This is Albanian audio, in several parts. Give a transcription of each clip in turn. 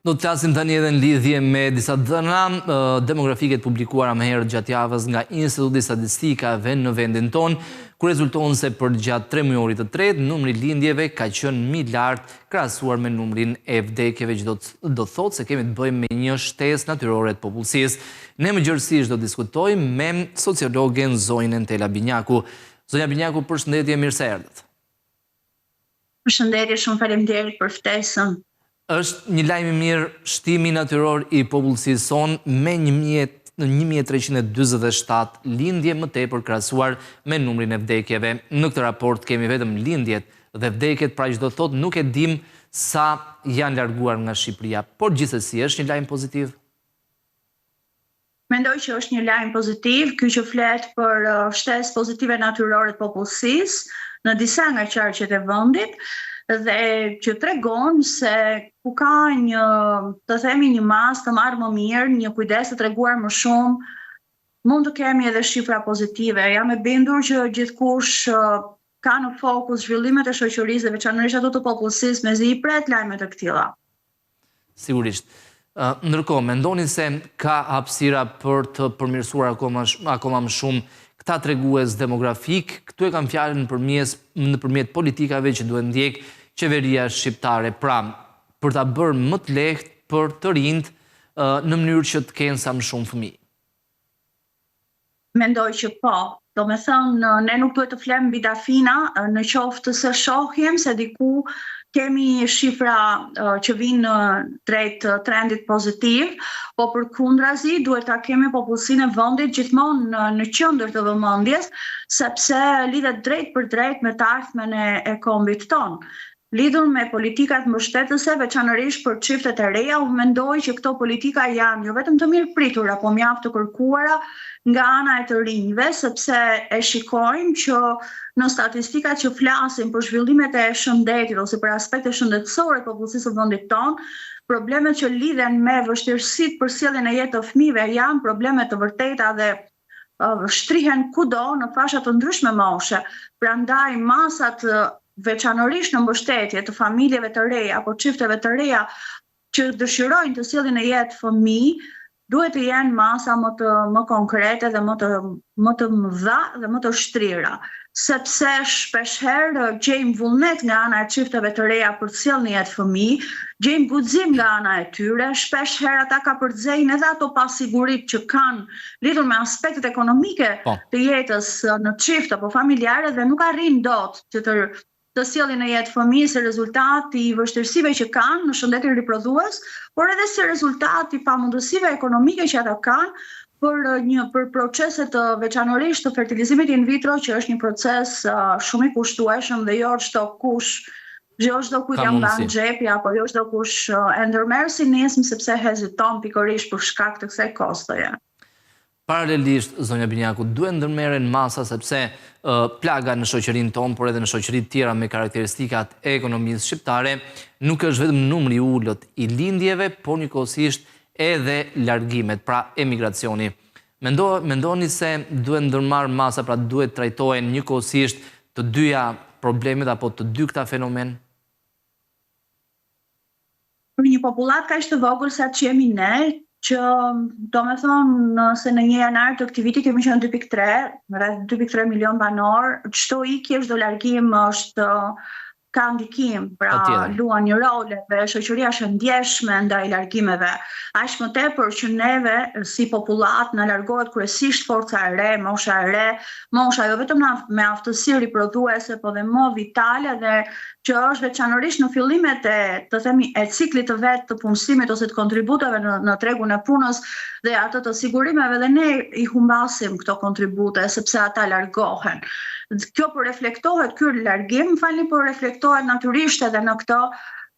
Do të flasim tani edhe në lidhje me disa dhëna demografike të publikuara më herët gjatë javës nga Instituti Statistikave në vendin tonë, ku rezulton se për gjatë 3 mujorit të tretë, numri lindjeve ka qenë më i lartë krahasuar me numrin e vdekjeve, që do thotë se kemi të bëjmë me një shtesë natyrore të popullsisë. Ne më gjërësisht do diskutojmë me sociologen Zonjën Entela Binjaku. Zonja Binjaku, përshëndetje, mirë se erdhët. Përshëndetje, shumë faleminderit për ftesën. Është një lajm i mirë shtimi natyror i popullsisë son me 1347 lindje më tepër krahasuar me numrin e vdekjeve. Në këtë raport kemi vetëm lindjet dhe vdekjet, pra që do thotë nuk e dim sa janë larguar nga Shqipëria, por gjithsesi është një lajm pozitiv. Mendoj që është një lajm pozitiv, ky që flet për shtesë pozitive natyrore të popullsisë në disa nga qarqet e vendit, dhe që tregon se ku ka një, të themi, një mas të marrë më mirë, një kujdes të treguar më shumë, mund të kemi edhe shifra pozitive. Jam e bindur që gjithkush ka në fokus zhvillimet e shoqërisë, veçanërisht ato të popullsisë, mezi i pret lajmet e këtilla. Sigurisht. Ndërkohë, mendoni se ka hapësira për të përmirësuar akoma më shumë këta tregues demografik? Këtu e kam fjalën nëpërmjet politikave që duhet ndjek qeveria shqiptare, pra për ta bërë më të lehtë për të rinjt në mënyrë që të kenë sa më shumë fëmijë. Mendoj që po. Do me thënë, ne nuk duhet të flem mbi dafina, në qoftë se shohim se diku kemi shifra që vinë drejt trendit pozitiv, po përkundrazi duhet ta kemi popullsinë e vendit gjithmonë në qendër të vëmendjes, sepse lidhet drejt për drejt me të ardhmen e kombit tonë. Lidhur me politikat mbështetëse, veçanërisht për çiftet e reja, unë mendoj që këto politika janë jo vetëm të mirë pritura, po mjaft të kërkuara nga ana e të rinjve, sepse e shikojmë që në statistikat që flasin për zhvillimet e shëndetit ose për aspekte shëndetësore të popullsisë së vendit tonë, problemet që lidhen me vështirësitë për sjelljen e jetë të fëmijëve janë probleme të vërteta dhe shtrihen kudo në fasha të ndryshme moshe. Prandaj masat veçanërisht në mbështetje të familjeve të reja apo çifteve të reja që dëshirojnë të sjellin në jetë fëmijë, duhet të jenë masa më konkrete dhe më të mëdha dhe më të shtrira, sepse shpeshherë gjejmë vullnet nga ana e çifteve të reja për të sjellë në jetë fëmijë, gjejmë guxim nga ana e tyre, shpeshherë ata ka përdzejnë edhe ato pasiguritë që kanë lidhur me aspektet ekonomike të jetës në çift apo familjare dhe nuk arrin dot që të sjellin në jetë fëmijë si rezultat i vështirësive që kanë në shëndetin riprodhues, por edhe si rezultat i pamundësive ekonomike që ata kanë për proceset veçanërisht të fertilizimit in vitro, që është një proces shumë i kushtueshëm dhe jo çdo kujt ja mban xhepi apo jo çdo kush e ndërmerr si nismë sepse heziton pikërisht për shkak të kësaj kostoje. Paralelisht, zonja Binjaku, duhet ndërmerren masa sepse plaga në shoqërinë tonë, por edhe në shoqëri të tjera me karakteristikat e ekonomisë shqiptare, nuk është vetëm numri i ulët i lindjeve, por njëkohësisht edhe largimet, pra emigracioni. Mendoni se duhet ndërmarr masa, pra duhet trajtohen njëkohësisht të dyja problemet apo të dy këta fenomen? Për një popullat kaq të vogël sa që jemi ne, që do me thonë se në 1 janar të këtij viti kemi qenë 2.3, rreth 2.3 milion banor, çdo ikje, çdo largim ka ndikim, pra luan një rol dhe shoqëria është e ndjeshme ndaj largimeve. Aq më tepër që neve si popullat na largohet kryesisht forca e re, mosha e re, mosha jo vetëm me aftësi riprodhuese, po dhe më vitale dhe që është veçanërisht në fillimet e ciklit të vet të punësimit ose të kontributeve në tregun e punës dhe ato të sigurimeve, dhe ne i humbasim këto kontribute sepse ata largohen. Kjo reflektohet, ky largim, po reflektohet natyrisht edhe në këto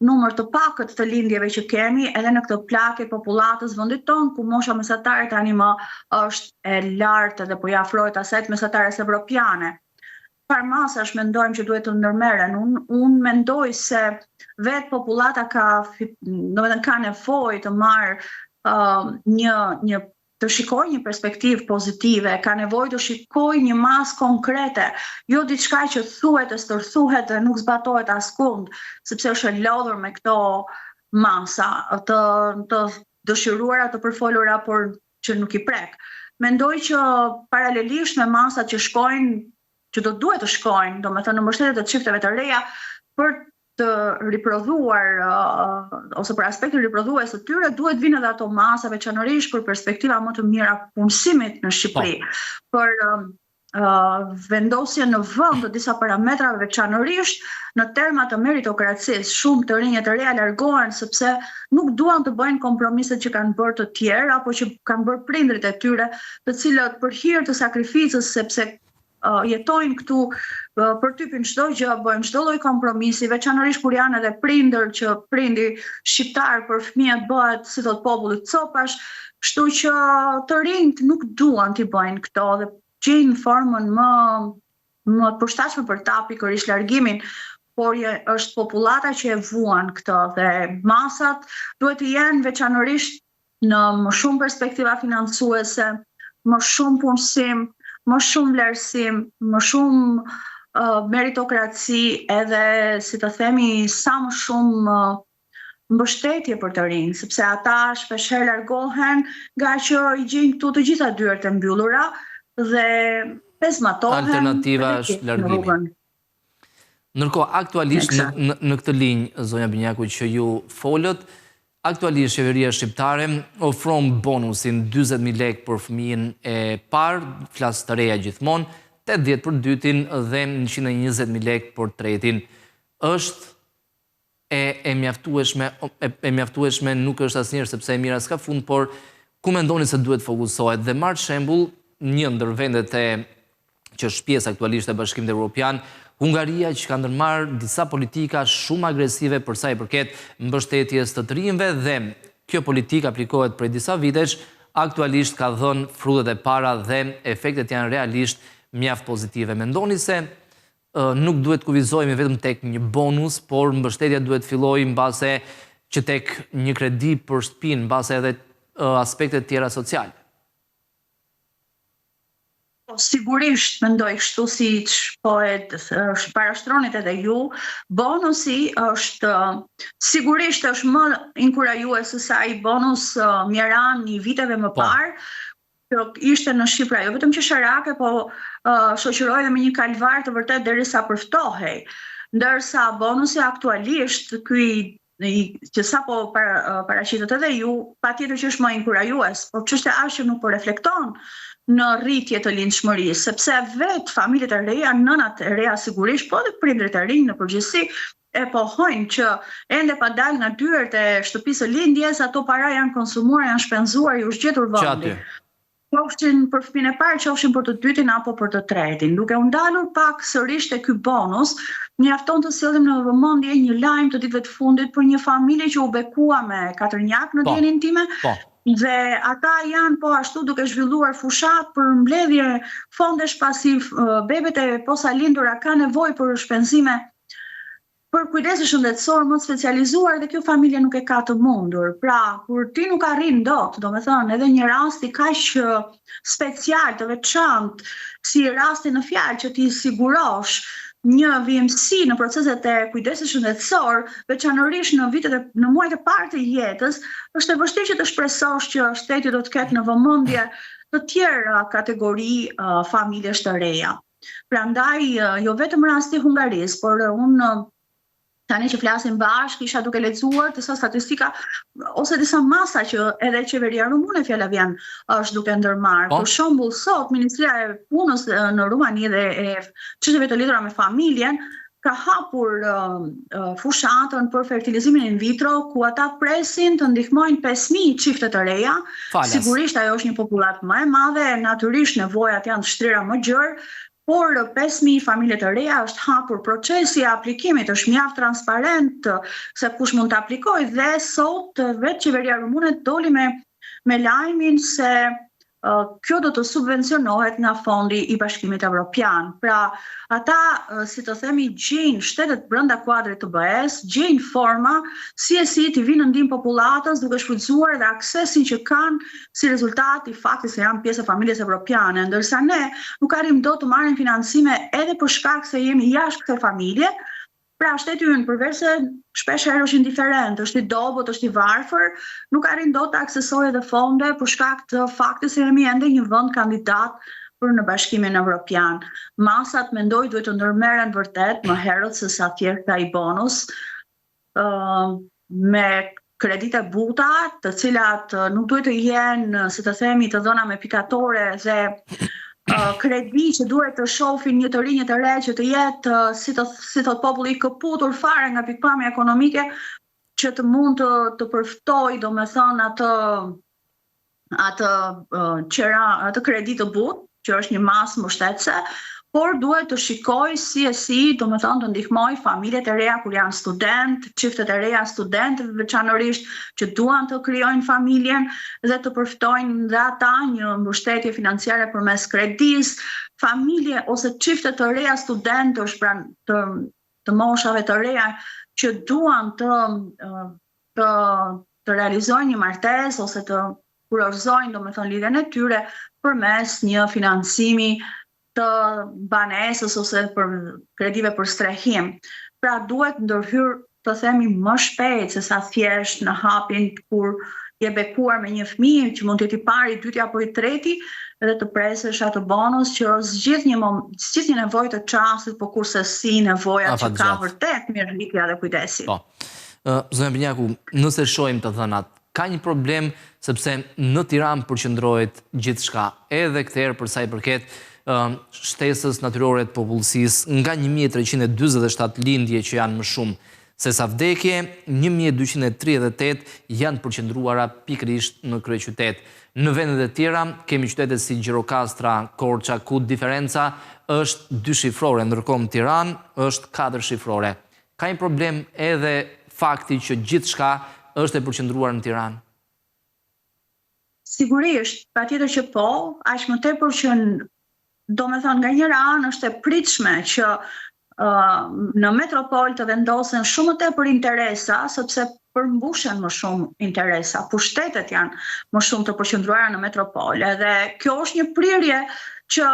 numër të pakët të lindjeve që kemi, edhe në këtë plakë e popullatës vendit tonë, ku mosha mesatare tani më është e lartë dhe po i afrohet asaj mesatares evropiane. Parmasash mendojmë që duhet të ndërmerren. Unë mendoj se vetë popullata ka nevojë të marrë të shikoj një perspektivë pozitive, ka nevojë të shikoj një masë konkrete, jo diçka që thuhet e stërthuhet dhe nuk zbatohet askund, sepse është e lodhur me këto masa të dëshiruara, të përfolura, por që nuk i prek. Mendoj që paralelisht me masat që shkojnë, që do duhet të shkojnë, domethënë në mbështetje të çifteve të reja për të riprodhuar ose për aspektin riprodhues të tyre, duhet vinë edhe ato masa, veçanërisht për perspektiva më të mira punësimit në Shqipëri, për vendosje në vend të disa parametrave, veçanërisht në terma të meritokracisë. Shumë të rinj të reja largohen sepse nuk duan të bëjnë kompromiset që kanë bërë të tjerë apo që kanë bërë prindrit e tyre, të cilët për hir të sakrificës, sepse jetojnë këtu për typin çdo gjë, bëjnë çdo lloj kompromisi, veçanërisht kur janë edhe prindër që prindi shqiptar për fëmijët bëhet si thot populli copash, kështu që të rinjt nuk duan t'i bëjnë këto dhe gjejnë formën më të përshtatshme për ta, pikërisht largimin, por është populata që e vuan këtë dhe masat duhet të jenë veçanërisht në më shumë perspektiva financuese, më shumë punësim, më shumë vlerësim, më shumë meritokraci, edhe si të themi sa më shumë mbështetje për të rinj, sepse ata shpeshherë largohen nga që i gjejnë këtu të gjitha dyert e mbyllura dhe pezmatohen. Alternativa është largimi. Ndërkohë, aktualisht në këtë linjë, zonja Binjaku, që ju folët, aktualisht qeveria shqiptare ofron bonusin 40.000 lekë për fëmijën e parë, flas të reja gjithmonë, 80 për dytin dhe 120.000 lekë për tretin. Është e mjaftueshme, nuk është asnjëherë sepse e mira s'ka fund, por ku mendoni se duhet fokusohet? Dhe marr shembull një ndër vendet që është pjesë aktualisht e Bashkimit Evropian, Hungaria, që ka ndërmarrë disa politika shumë agresive për sa i përket mbështetjes të të rinjve, dhe kjo politika aplikohet prej disa vitesh, aktualisht ka dhënë frutet e para dhe efektet janë realisht mjaft pozitive. Mendoni se nuk duhet kufizohemi vetëm tek një bonus, por mbështetja duhet fillojë mbase që tek një kredi për shtëpinë, mbase edhe aspektet tjera sociale? Sigurisht mendoj kështu siç po e parashtronit edhe ju, bonusi është sigurisht është më inkurajues se sa ai bonus mjeran një viteve më parë, që ishte në Shqipëri, jo vetëm që sharake, po shoqëroi dhe me një kalvar të vërtet derisa përftohej. Ndërsa bonusi aktualisht, që sa po paraqitet edhe ju, patjetër që është më inkurajues, por çështja është që nuk po reflekton në rritje të lindshmërisë, sepse vetë familjet e reja, nënat e reja sigurisht, po dhe prindrit e rinj në përgjithësi, e pohojnë që ende pa dalë nga dyert e shtëpisë së lindjes, ato para janë konsumuar, janë shpenzuar, i u zgjetur vendi. Qofshin për fëmijën e parë, qofshin për të dytin apo për të tretin. Duke u ndalur pak sërish te ky bonus, mjafton të sillim në vëmendje një lajm të ditëve të fundit për një familje që u bekua me katërnjak në dielin time. Dhe ata janë po ashtu duke zhvilluar fushat për mbledhje fondesh pasi bebet e posa lindura ka nevojë për shpenzime për kujdes shëndetësor më specializuar, dhe kjo familje nuk e ka të mundur. Pra, kur ti nuk arrin dot, domethënë edhe një rast i kaq special të veçantë, si rasti në fjalë që ti sigurosh një vjemësi në proceset e kujdesit shëndetësor, veçanërisht në në muajt e parë të jetës, është e vështirë që të shpresosh që shteti do të ketë në vëmendje të tjera kategori familjesh të reja. Prandaj, jo vetëm rasti Hungarisë, por unë tani që flasim bashkë, isha duke lexuar disa statistika ose disa masa që edhe qeveria rumune Fjalavian është duke ndërmarrë. Për shembull, sot Ministria e Punës në Rumani dhe e çështjeve të lidhura me familjen ka hapur fushatën për fertilizimin in vitro, ku ata presin të ndihmojnë 5.000 çifte të reja. Sigurisht ajo është një popullat më e madhe, natyrisht nevojat janë të shtrira më gjerë, por 5.000 familje të reja është hapur procesi i aplikimit, është mjaft transparent se kush mund të aplikojë, dhe sot vetë qeveria rumune doli me lajmin se kjo do të subvencionohet nga fondi i Bashkimit Evropian. Pra, ata, si të themi, gjejnë shtetet brenda kuadrit të BE-s, gjejnë forma si të vinë në ndihmë popullatës, duke shfrytzuar dhe aksesin që kanë si rezultat i faktit se janë pjesë e familjes evropiane, ndërsa ne nuk arrim dot të marrim financime edhe për shkak se jemi jashtë kësaj familje, Pra, shteti ynë, përveç se shpesh herë është indiferent, është i dobët, është i varfër, nuk arrin dot të aksesojë dhe fonde për shkak të faktit se jemi ende një vend kandidat për në Bashkimin Evropian. Masat mendoj duhet të ndërmerren vërtet më herët se sa tjerë ai bonus, me kredite buta, të cilat nuk duhet të jenë, si të themi, të dhëna me pikatore dhe kredi që duhet të shohin një të rinj të re që të jetë, si thot populli, i këputur fare nga pikpamja ekonomike, që të mund të përftoj, domethënë atë kredi të butë, që është një masë mbështetëse, por duhet të shikoj si domethënë të ndihmoj familjet e reja kur janë student, çiftet e reja studentë veçanërisht që duan të krijojnë familjen dhe të përfitojnë dhe ata një mbështetje financiare përmes kredis, familje ose çifte të reja studentësh pra të moshave të reja që duan të realizojnë një martesë ose të kurorëzojnë domethënë lidhjen e tyre përmes një financimi të banesës ose për kredive për strehim. Pra duhet ndërhyr, të themi, më shpejt se sa thjesht në hapin kur je bekuar me një fëmijë që mund të jetë i pari, i dyti apo i treti, dhe të presësh atë bonus që zgjidh një nevojë të çastit, por kurse si nevoja që ka vërtet mirërritja dhe kujdesi. Po. Zonja Binjaku, nëse shohim të dhënat, ka një problem sepse në Tiranë përqendrohet gjithçka, edhe këtë herë për sa i përket shtesës natyrore të popullsisë, nga 1347 lindje që janë më shumë se sa vdekje, 1238 janë përqendruara pikërisht në kryeqytet. Në vendet e tjera kemi qytete si Gjirokastra, Korça, ku diferenca është 2 shifrore, ndërkohë në Tiranë është 4 shifrore. Ka një problem edhe fakti që gjithçka është e përqendruar në Tiranë? Sigurisht, patjetër që po, aq më tepër që domethënë nga njëra anë është e pritshme që në metropol të vendosen shumë më tepër interesa, sepse përmbushen më shumë interesa, pushtetet janë më shumë të përqendruara në metropol, edhe kjo është një prirje që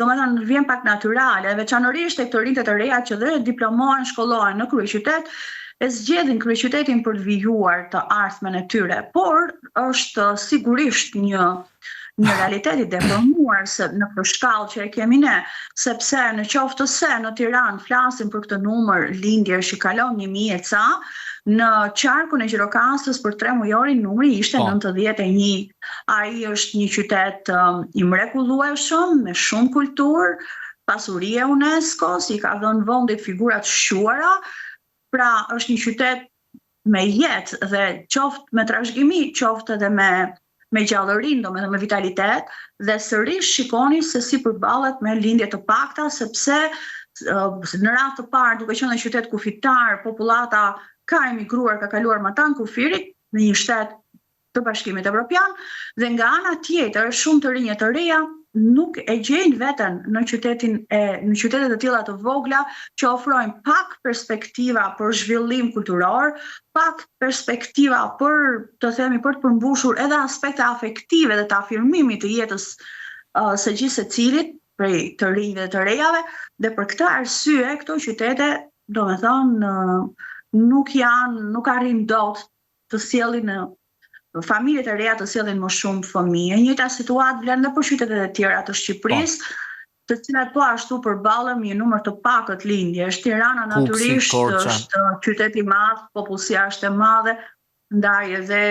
domethënë vjen pak natyrale, veçanërisht tek të rinjtë të reja që dhe diplomohen, shkollohen në kryeqytet, e zgjedhin kryeqytetin për të vijuar të ardhmen e tyre, por është sigurisht një realitet i deformuar në këtë shkallë që e kemi ne, sepse në qoftë se në Tiranë flasim për këtë numër lindjesh që kalon 1000 e ca, në qarkun e Gjirokastrës për 3 mujorin numri ishte 91. Ai është një qytet i mrekullueshëm, me shumë kulturë, pasuri e UNESCO, si ka dhënë vendit figurat shquara, pra është një qytet me jetë dhe qoftë me trashëgimi, qoftë edhe me gjallërinë, domethënë me vitalitet, dhe sërish shikoni se si përballet me lindje të pakta, sepse në rast të parë, duke qenë një qytet kufitar, popullata ka emigruar, ka kaluar matan kufirit në një shtet të Bashkimit Evropian, dhe nga ana tjetër, shumë të rinj të reja nuk e gjejnë veten në qytetet e tilla të vogla që ofrojnë pak perspektiva për zhvillim kulturor, pak perspektiva për të përmbushur edhe aspekte afektive dhe të afirmimit të jetës së gjithë secilit prej të rinjve dhe të rejave, dhe për këtë arsye këto qytete, domethënë, nuk arrin dot të sjellin familjet e reja të sjellin më shumë fëmijë. Njëjta situatë vlen edhe për qytetet e tjera të Shqipërisë, të cilat po ashtu përballen një numër të pakët lindjesh. Tirana natyrisht është qytet i madh, popullsia është e madhe, ndaj edhe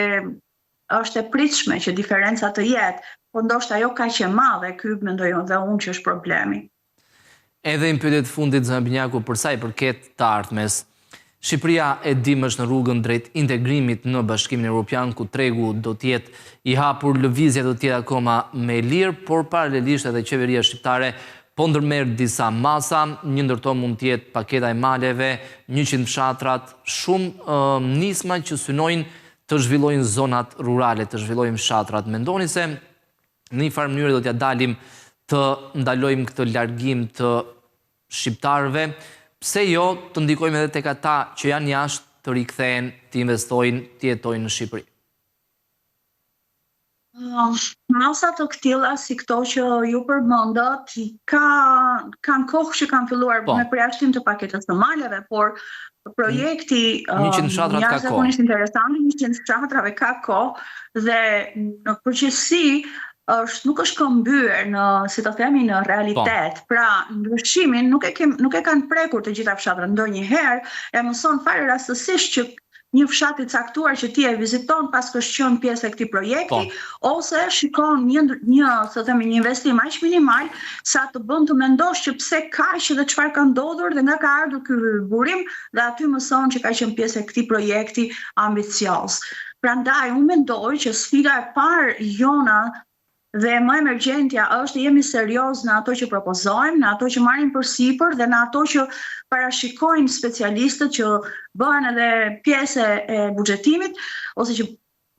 është e pritshme që diferenca të jetë, por ndoshta ajo kaq e madhe, ky mendoj edhe unë që është problemi. Edhe në pyetjet e fundit, Zonja Binjaku, për sa i përket të ardhmes, Shqipëria e dim është në rrugën drejt integrimit në Bashkimin Evropian, ku tregu do të jetë i hapur, lëvizja do të jetë akoma me lirë, por paralelisht edhe qeveria shqiptare po ndërmerr disa masa, një ndër to mund të jetë paketa e maleve, 100 fshatrat, shumë nisma që synojnë të zhvillojnë zonat rurale, të zhvillojnë fshatrat. Mendoni se në një farë mënyrë do t'ja dalim të ndalojmë këtë largim të shqiptarëve, pse jo të ndikojmë edhe tek ata që janë jashtë të rikthehen, të investojnë, të jetojnë në Shqipëri? Masa të këtilla si këto që ju përmendët, kanë kohë që kanë filluar me përjashtim të paketës së maleve, por projekti 100 fshatrave ka kohë. Jashtëzakonisht interesant, 100 fshatrave ka kohë dhe në përgjithësi nuk është këmbyer në, si të themi, në realitet. Pra, ndryshimin nuk e kanë prekur të gjitha fshatrat. Ndonjëherë e mëson fare rastësisht që një fshat i caktuar që ti e viziton pas ka qenë pjesë e këtij projekti, ose shikon një investim aq minimal sa të bën të mendosh që pse kaq dhe çfarë ka ndodhur dhe nga ka ardhur ky burim dhe aty mëson që ka qenë pjesë e këtij projekti ambicioz. Prandaj unë mendoj që sfida e parë jona dhe më emergjentja është jemi serioz në ato që propozojmë, në ato që marrim përsipër dhe në ato që parashikojmë specialistët që bëhen edhe pjesë e buxhetimit ose që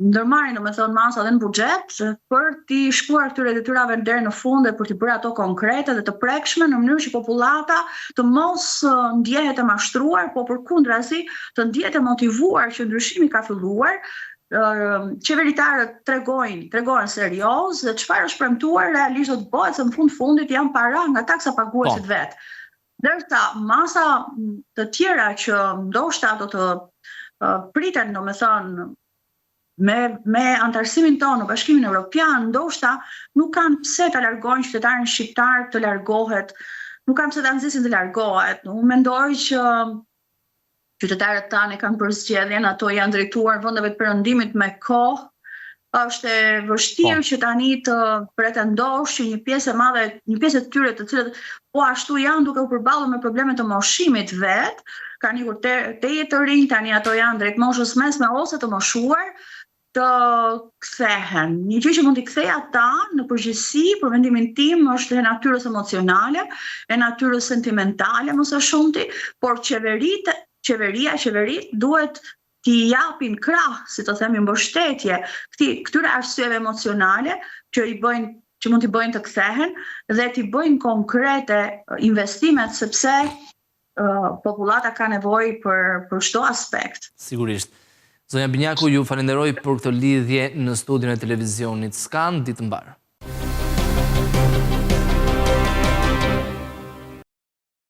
ndërmarrin domethënë masa dhe në buxhet për t'i shkuar këtyre detyrave deri në fund dhe për t'i bërë ato konkrete dhe të prekshme në mënyrë që popullata të mos ndjehet e mashtruar, po përkundrazi të ndjehet e motivuar që ndryshimi ka filluar. Qeveritarët tregojnë serioz dhe çfarë është premtuar realisht do të bëhet, se në fundit janë para nga taksa paguesit vetë. Ndërsa masa të tjera që ndoshta do të priten, domethënë, me antarësimin tonë në Bashkimin Evropian, ndoshta nuk kanë pse ta largojnë qytetarin shqiptar të largohet, nuk kanë pse ta nxisin të largohet. Unë mendoj që qytetarët tanë kanë për zgjedhjen, ato janë drejtuar vendeve të perëndimit me kohë. Është e vështirë që tani të pretendosh që një pjesë e tyre të cilët po ashtu janë duke u përballur me probleme të moshimit vet, kanë ikur teje të rinj, tani ato janë drejt moshës mesme ose të moshuar, të kthehen. Një gjë që mund t'i kthej ata në përgjithësi, për mendimin tim, është e natyrës emocionale, e natyrës sentimentale, më së shumti, por qeverit duhet t'i japin krah, si të themi, mbështetje këtyre arsyeve emocionale që mund t'i bëjnë të kthehen dhe t'i bëjnë konkrete investimet, sepse popullata ka nevojë për çdo aspekt. Sigurisht. Zonja Binjaku, ju falenderoj për këtë lidhje në studion e televizionit Skan. Ditë mbarë.